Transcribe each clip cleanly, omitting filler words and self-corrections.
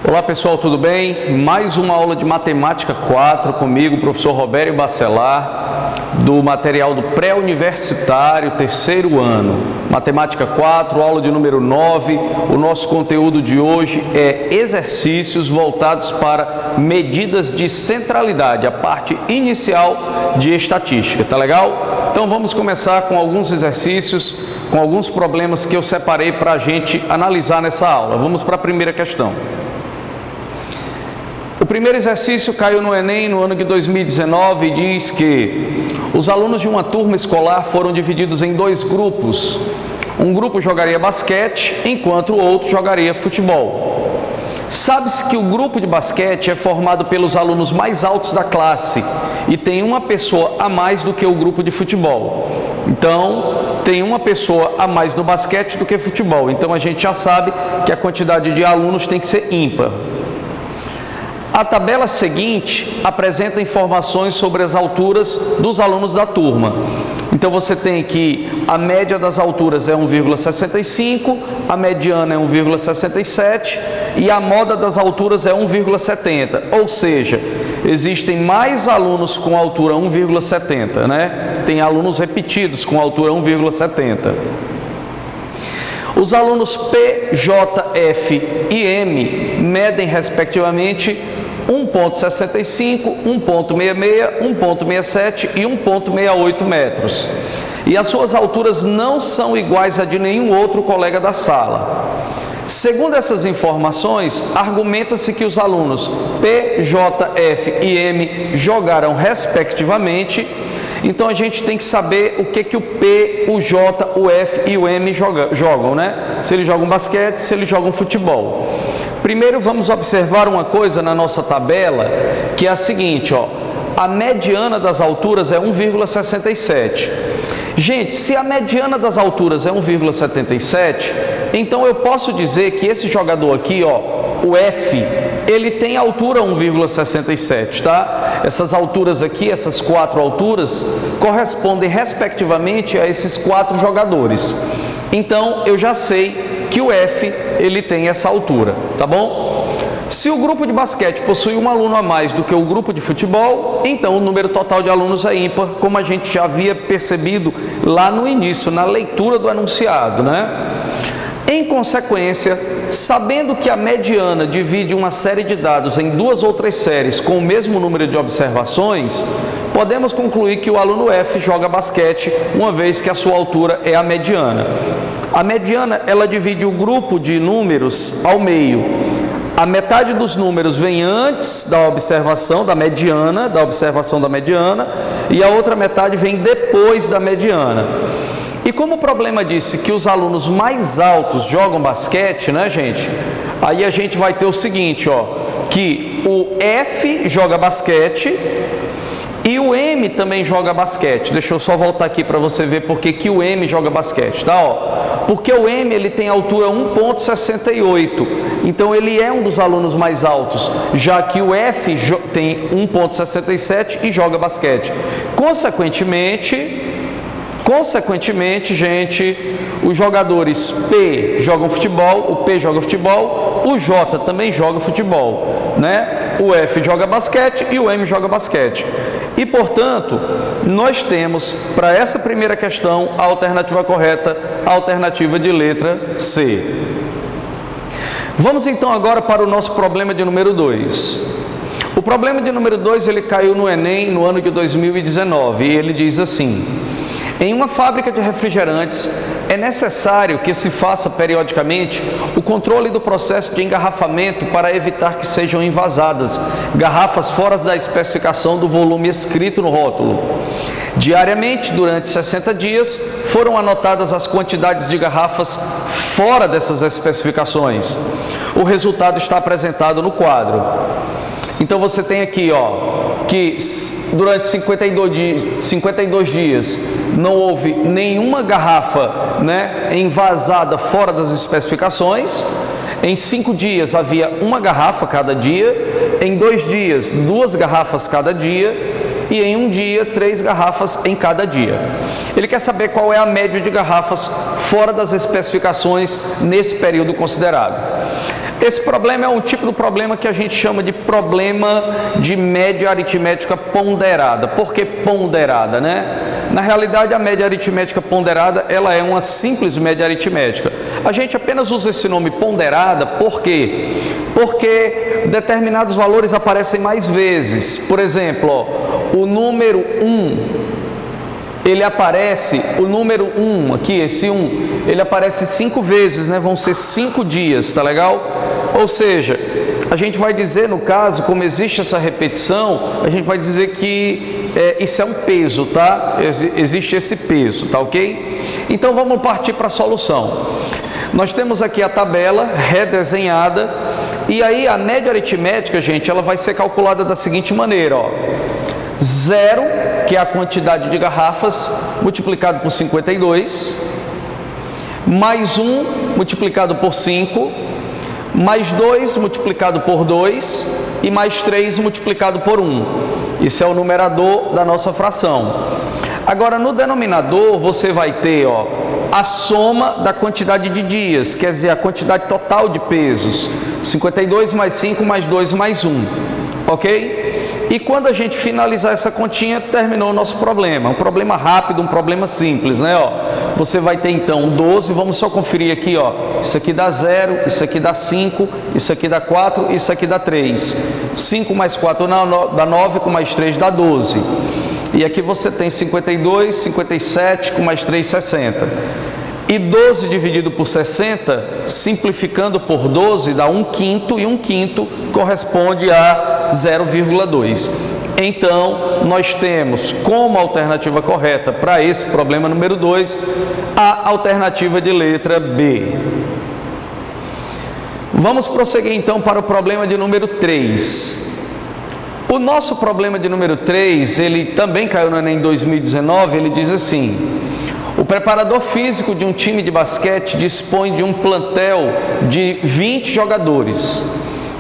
Olá pessoal, tudo bem? Mais uma aula de Matemática 4 comigo, professor Robério Bacelar, do material do pré-universitário, terceiro ano. Matemática 4, aula de número 9. O nosso conteúdo de hoje é exercícios voltados para medidas de centralidade, a parte inicial de estatística, tá legal? Então vamos começar com alguns exercícios, com alguns problemas que eu separei para a gente analisar nessa aula. Vamos para a primeira questão. O primeiro exercício caiu no Enem no ano de 2019 e diz que os alunos de uma turma escolar foram divididos em dois grupos. Um grupo jogaria basquete, enquanto o outro jogaria futebol. Sabe-se que o grupo de basquete é formado pelos alunos mais altos da classe e tem uma pessoa a mais do que o grupo de futebol. Então, tem uma pessoa a mais no basquete do que futebol. Então, a gente já sabe que a quantidade de alunos tem que ser ímpar. A tabela seguinte apresenta informações sobre as alturas dos alunos da turma. Então você tem que a média das alturas é 1,65, a mediana é 1,67 e a moda das alturas é 1,70. Ou seja, existem mais alunos com altura 1,70, né? Tem alunos repetidos com altura 1,70. Os alunos P, J, F e M medem respectivamente 1,65, 1,66, 1,67 e 1,68 metros. E as suas alturas não são iguais a de nenhum outro colega da sala. Segundo essas informações, argumenta-se que os alunos P, J, F e M jogaram respectivamente. Então a gente tem que saber o que o P, o J, o F e o M jogam, né? Se eles jogam basquete, se eles jogam futebol. Primeiro vamos observar uma coisa na nossa tabela, que é a seguinte, ó. A mediana das alturas é 1,67. Gente, se a mediana das alturas é 1,77, então eu posso dizer que esse jogador aqui, ó, o F, ele tem altura 1,67, tá? Essas alturas aqui, essas quatro alturas, correspondem respectivamente a esses quatro jogadores. Então, eu já sei que o F, ele tem essa altura, tá bom? Se o grupo de basquete possui um aluno a mais do que o grupo de futebol, então o número total de alunos é ímpar, como a gente já havia percebido lá no início, na leitura do enunciado, né? Em consequência, sabendo que a mediana divide uma série de dados em duas ou três séries com o mesmo número de observações, podemos concluir que o aluno F joga basquete, uma vez que a sua altura é a mediana. A mediana, ela divide o grupo de números ao meio. A metade dos números vem antes da observação da mediana, e a outra metade vem depois da mediana. E como o problema disse que os alunos mais altos jogam basquete, né, gente? Aí a gente vai ter o seguinte, ó, que o F joga basquete e o M também joga basquete. Deixa eu só voltar aqui para você ver por que o M joga basquete, tá? Ó, porque o M, ele tem altura 1,68, então ele é um dos alunos mais altos, já que o F tem 1,67 e joga basquete. Consequentemente, gente, os jogadores P jogam futebol, o P joga futebol, o J também joga futebol, né? O F joga basquete e o M joga basquete. E, portanto, nós temos, para essa primeira questão, a alternativa correta, a alternativa de letra C. Vamos então agora para o nosso problema de número 2. O problema de número 2, ele caiu no Enem no ano de 2019 e ele diz assim: em uma fábrica de refrigerantes, é necessário que se faça periodicamente o controle do processo de engarrafamento para evitar que sejam envasadas garrafas fora da especificação do volume escrito no rótulo. Diariamente, durante 60 dias, foram anotadas as quantidades de garrafas fora dessas especificações. O resultado está apresentado no quadro. Então você tem aqui, ó, que durante 52 dias não houve nenhuma garrafa, né, envasada fora das especificações. Em 5 dias havia uma garrafa cada dia. Em 2 dias, 2 garrafas cada dia. E em um dia, 3 garrafas em cada dia. Ele quer saber qual é a média de garrafas fora das especificações nesse período considerado. Esse problema é um tipo do problema que a gente chama de problema de média aritmética ponderada. Por que ponderada, né? Na realidade, a média aritmética ponderada, ela é uma simples média aritmética. A gente apenas usa esse nome ponderada, por quê? Porque determinados valores aparecem mais vezes. Por exemplo, ó, o número 1, ele aparece, o número 1 aqui, esse 1, ele aparece 5 vezes, né? Vão ser 5 dias, tá legal? Ou seja, a gente vai dizer, no caso, como existe essa repetição, a gente vai dizer que isso é um peso, tá? Existe esse peso, tá ok? Então vamos partir para a solução. Nós temos aqui a tabela redesenhada, e aí a média aritmética, gente, ela vai ser calculada da seguinte maneira, ó. 0, que é a quantidade de garrafas, multiplicado por 52, mais 1 multiplicado por 5, mais 2 multiplicado por 2 e mais 3 multiplicado por 1. Isso é o numerador da nossa fração. Agora, no denominador, você vai ter, ó, a soma da quantidade de dias, quer dizer, a quantidade total de pesos. 52 mais 5 mais 2 mais 1, ok? E quando a gente finalizar essa continha, terminou o nosso problema. Um problema rápido, um problema simples, né? Ó, você vai ter então 12, vamos só conferir aqui, ó. Isso aqui dá 0, isso aqui dá 5, isso aqui dá 4, isso aqui dá 3. 5 mais 4 dá 9, com mais 3 dá 12. E aqui você tem 52, 57, com mais 3, 60. E 12 dividido por 60, simplificando por 12, dá 1/5, e 1/5 corresponde a 0,2. Então, nós temos como alternativa correta para esse problema número 2, a alternativa de letra B. Vamos prosseguir então para o problema de número 3. O nosso problema de número 3, ele também caiu no Enem em 2019, ele diz assim: o preparador físico de um time de basquete dispõe de um plantel de 20 jogadores,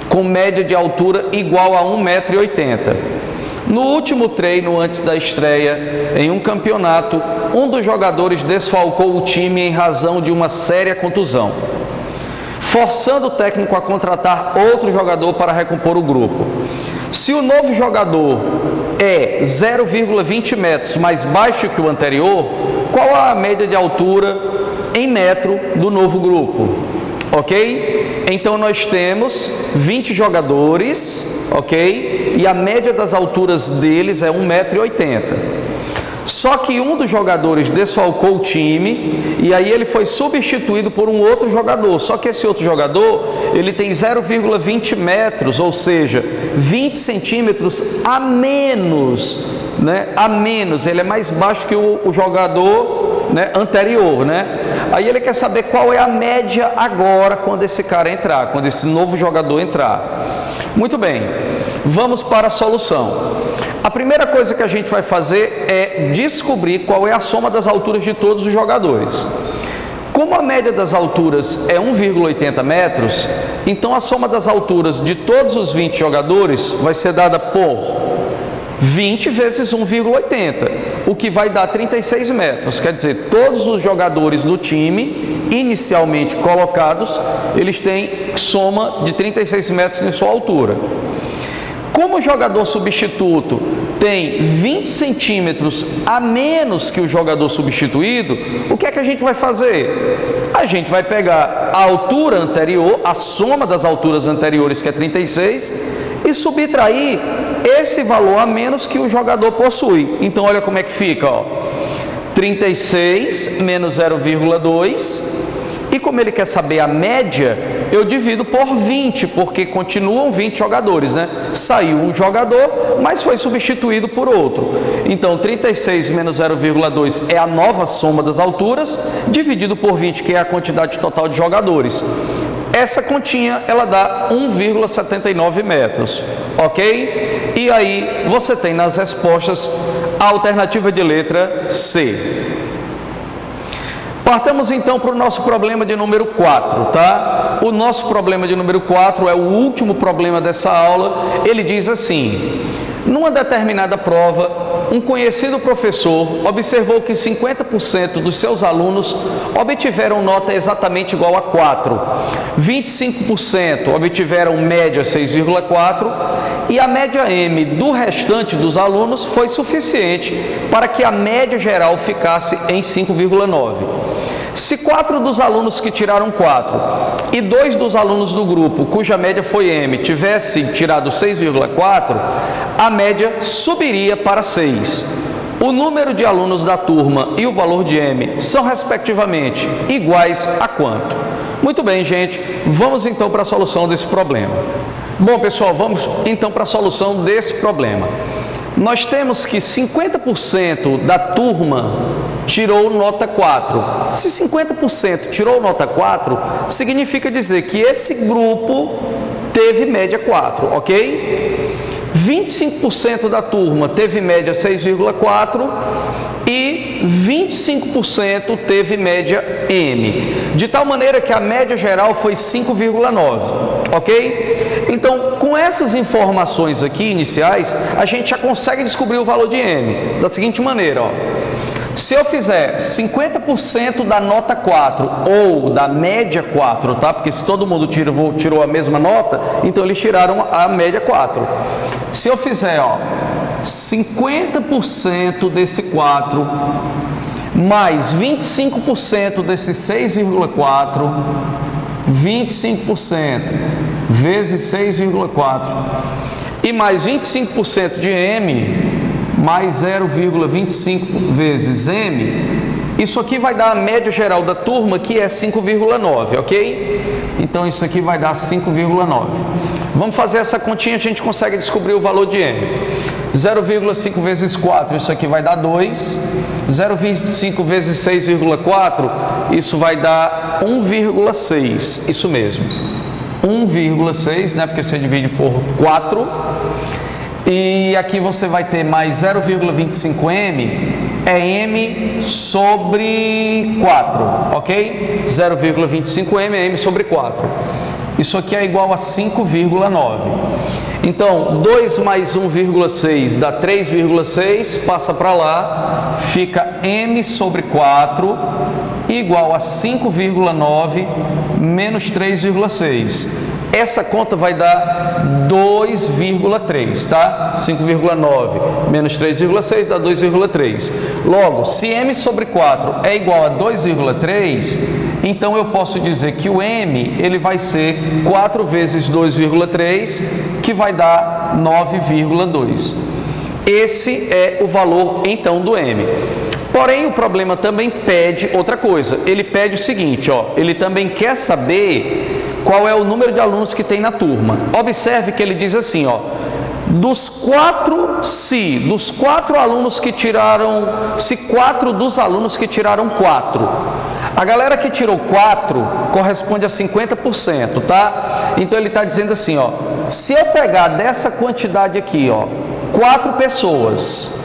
com média de altura igual a 1,80 m. No último treino, antes da estreia em um campeonato, um dos jogadores desfalcou o time em razão de uma séria contusão, forçando o técnico a contratar outro jogador para recompor o grupo. Se o novo jogador é 0,20 metros mais baixo que o anterior, qual a média de altura em metro do novo grupo? Ok? Então nós temos 20 jogadores, ok? E a média das alturas deles é 1,80 m. Só que um dos jogadores desfalcou o time e aí ele foi substituído por um outro jogador. Só que esse outro jogador, ele tem 0,20 metros, ou seja, 20 centímetros a menos, né? A menos, ele é mais baixo que o jogador, né, anterior, né? Aí ele quer saber qual é a média agora quando esse cara entrar, quando esse novo jogador entrar. Muito bem, vamos para a solução. A primeira coisa que a gente vai fazer é descobrir qual é a soma das alturas de todos os jogadores. Como a média das alturas é 1,80 metros, então a soma das alturas de todos os 20 jogadores vai ser dada por 20 vezes 1,80, o que vai dar 36 metros. Quer dizer, todos os jogadores do time, inicialmente colocados, eles têm soma de 36 metros em sua altura. Como o jogador substituto tem 20 centímetros a menos que o jogador substituído, o que é que a gente vai fazer? A gente vai pegar a altura anterior, a soma das alturas anteriores, que é 36, e subtrair esse valor a menos que o jogador possui. Então, olha como é que fica, ó. 36 menos 0,2, e como ele quer saber a média, eu divido por 20, porque continuam 20 jogadores, né? Saiu um jogador, mas foi substituído por outro. Então, 36 menos 0,2 é a nova soma das alturas, dividido por 20, que é a quantidade total de jogadores. Essa continha, ela dá 1,79 metros, ok? E aí, você tem nas respostas a alternativa de letra C. Partamos então para o nosso problema de número 4, tá? O nosso problema de número 4 é o último problema dessa aula. Ele diz assim: numa determinada prova, um conhecido professor observou que 50% dos seus alunos obtiveram nota exatamente igual a 4, 25% obtiveram média 6,4 e a média M do restante dos alunos foi suficiente para que a média geral ficasse em 5,9. Se 4 dos alunos que tiraram 4 e 2 dos alunos do grupo, cuja média foi M, tivessem tirado 6,4, a média subiria para 6. O número de alunos da turma e o valor de M são, respectivamente, iguais a quanto? Muito bem, gente, vamos então para a solução desse problema. Bom, pessoal, vamos então para a solução desse problema. Nós temos que 50% da turma tirou nota 4. Se 50% tirou nota 4, significa dizer que esse grupo teve média 4, ok? 25% da turma teve média 6,4 e 25% teve média M, de tal maneira que a média geral foi 5,9, ok? Então, com essas informações aqui iniciais, a gente já consegue descobrir o valor de M, da seguinte maneira, ó. Se eu fizer 50% da nota 4 ou da média 4, tá? Porque se todo mundo tirou a mesma nota, então eles tiraram a média 4. Se eu fizer, ó, 50% desse 4 mais 25% desse 6,4, 25% vezes 6,4 e mais 25% de M mais 0,25 vezes M, isso aqui vai dar a média geral da turma, que é 5,9, ok? Então, isso aqui vai dar 5,9. Vamos fazer essa continha, a gente consegue descobrir o valor de M. 0,5 vezes 4, isso aqui vai dar 2. 0,25 vezes 6,4, isso vai dar 1,6, isso mesmo. 1,6, né? Porque você divide por 4. E aqui você vai ter mais 0,25M, é M sobre 4, ok? 0,25M é M sobre 4. Isso aqui é igual a 5,9. Então, 2 mais 1,6 dá 3,6, passa para lá, fica M sobre 4 igual a 5,9 menos 3,6. Essa conta vai dar 2,3, tá? 5,9 menos 3,6 dá 2,3. Logo, se M sobre 4 é igual a 2,3, então eu posso dizer que o M ele vai ser 4 vezes 2,3, que vai dar 9,2. Esse é o valor, então, do M. Porém, o problema também pede outra coisa. Ele pede o seguinte, ó, ele também quer saber qual é o número de alunos que tem na turma. Observe que ele diz assim, ó, dos 4 alunos que tiraram, se 4 dos alunos que tiraram 4, a galera que tirou 4 corresponde a 50%, tá? Então ele está dizendo assim, ó, se eu pegar dessa quantidade aqui, ó, 4 pessoas,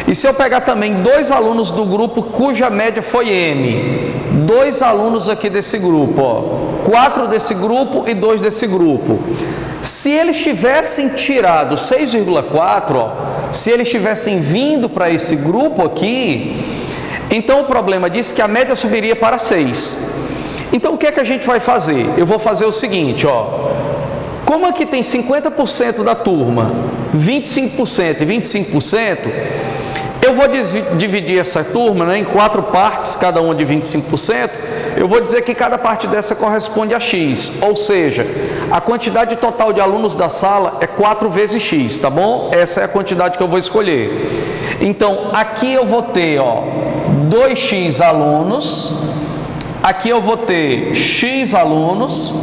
e se eu pegar também 2 alunos do grupo cuja média foi M, 2 alunos aqui desse grupo, ó, 4 desse grupo e 2 desse grupo. Se eles tivessem tirado 6,4, ó, se eles tivessem vindo para esse grupo aqui, então o problema diz que a média subiria para 6. Então o que é que a gente vai fazer? Eu vou fazer o seguinte, ó. Como aqui tem 50% da turma, 25% e 25%, eu vou dividir essa turma, né, em 4 partes, cada uma de 25%. Eu vou dizer que cada parte dessa corresponde a X, ou seja, a quantidade total de alunos da sala é 4 vezes X, tá bom? Essa é a quantidade que eu vou escolher. Então, aqui eu vou ter, ó, 2X alunos, aqui eu vou ter X alunos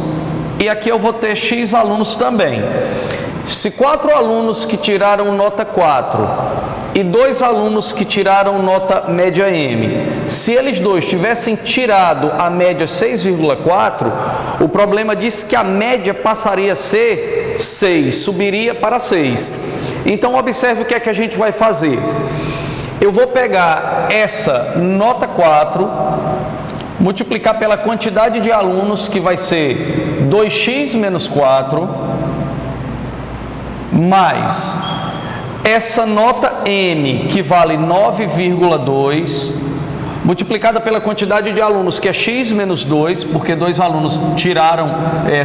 e aqui eu vou ter X alunos também. Se 4 alunos que tiraram nota 4 e 2 alunos que tiraram nota média M, se eles dois tivessem tirado a média 6,4, o problema diz que a média passaria a ser 6, subiria para 6. Então, observe o que é que a gente vai fazer. Eu vou pegar essa nota 4, multiplicar pela quantidade de alunos, que vai ser 2x menos 4, mais essa nota M, que vale 9,2, multiplicada pela quantidade de alunos, que é x menos 2, porque 2 alunos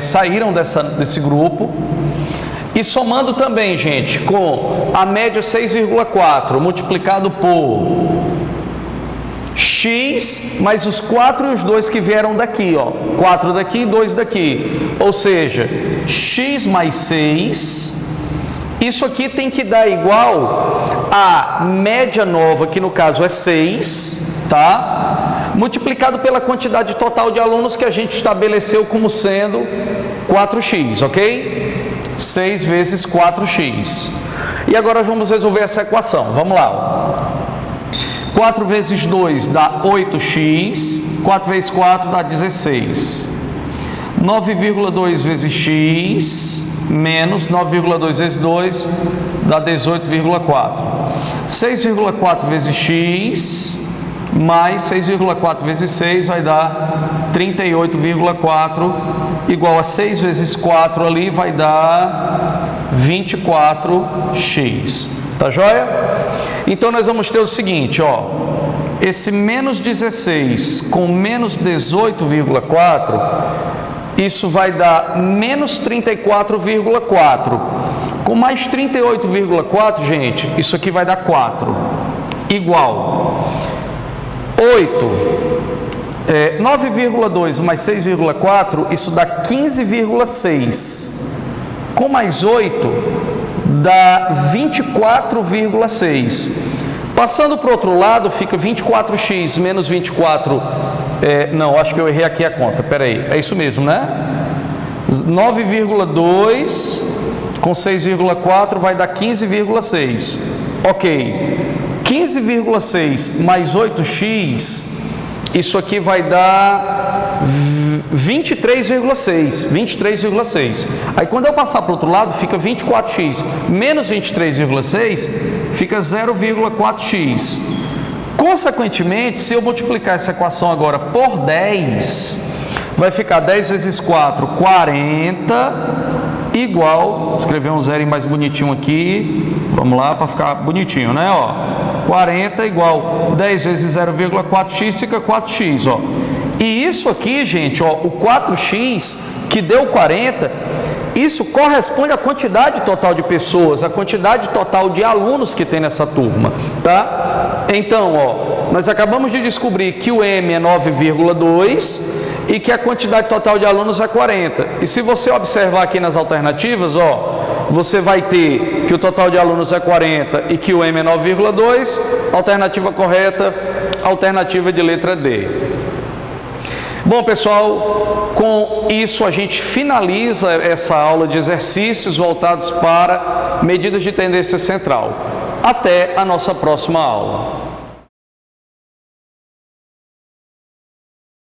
saíram desse grupo, e somando também, gente, com a média 6,4, multiplicado por x, mais os 4 e os 2 que vieram daqui, ó, 4 daqui e 2 daqui, ou seja, x mais 6, isso aqui tem que dar igual a média nova, que no caso é 6, tá? Multiplicado pela quantidade total de alunos que a gente estabeleceu como sendo 4x, ok? 6 vezes 4x. E agora vamos resolver essa equação, vamos lá. 4 vezes 2 dá 8x, 4 vezes 4 dá 16. 9,2 vezes x, menos 9,2 vezes 2 dá 18,4. 6,4 vezes x, mais 6,4 vezes 6 vai dar 38,4, igual a 6 vezes 4 ali vai dar 24x. Tá joia? Então nós vamos ter o seguinte, ó, esse menos 16 com menos 18,4, isso vai dar menos 34,4. Com mais 38,4, gente, isso aqui vai dar 4. Igual 9,2 mais 6,4, isso dá 15,6. Com mais 8, dá 24,6. Passando para o outro lado, fica 24x menos 24. Não, acho que eu errei aqui a conta. Espera aí, é isso mesmo, né? 9,2 com 6,4 vai dar 15,6. Ok. 15,6 mais 8x, isso aqui vai dar 23,6. 23,6. Aí quando eu passar para o outro lado, fica 24x menos 23,6, fica 0,4x. Consequentemente, se eu multiplicar essa equação agora por 10, vai ficar 10 vezes 4, 40, igual, vou escrever um zero mais bonitinho aqui, vamos lá, para ficar bonitinho, né? Ó, 40 igual 10 vezes 0,4x, fica 4x, ó. E isso aqui, gente, ó, o 4x, que deu 40, isso corresponde à quantidade total de pessoas, à quantidade total de alunos que tem nessa turma, tá? Então, ó, nós acabamos de descobrir que o M é 9,2 e que a quantidade total de alunos é 40. E se você observar aqui nas alternativas, ó, você vai ter que o total de alunos é 40 e que o M é 9,2, alternativa correta, alternativa de letra D. Bom, pessoal, com isso a gente finaliza essa aula de exercícios voltados para medidas de tendência central. Até a nossa próxima aula.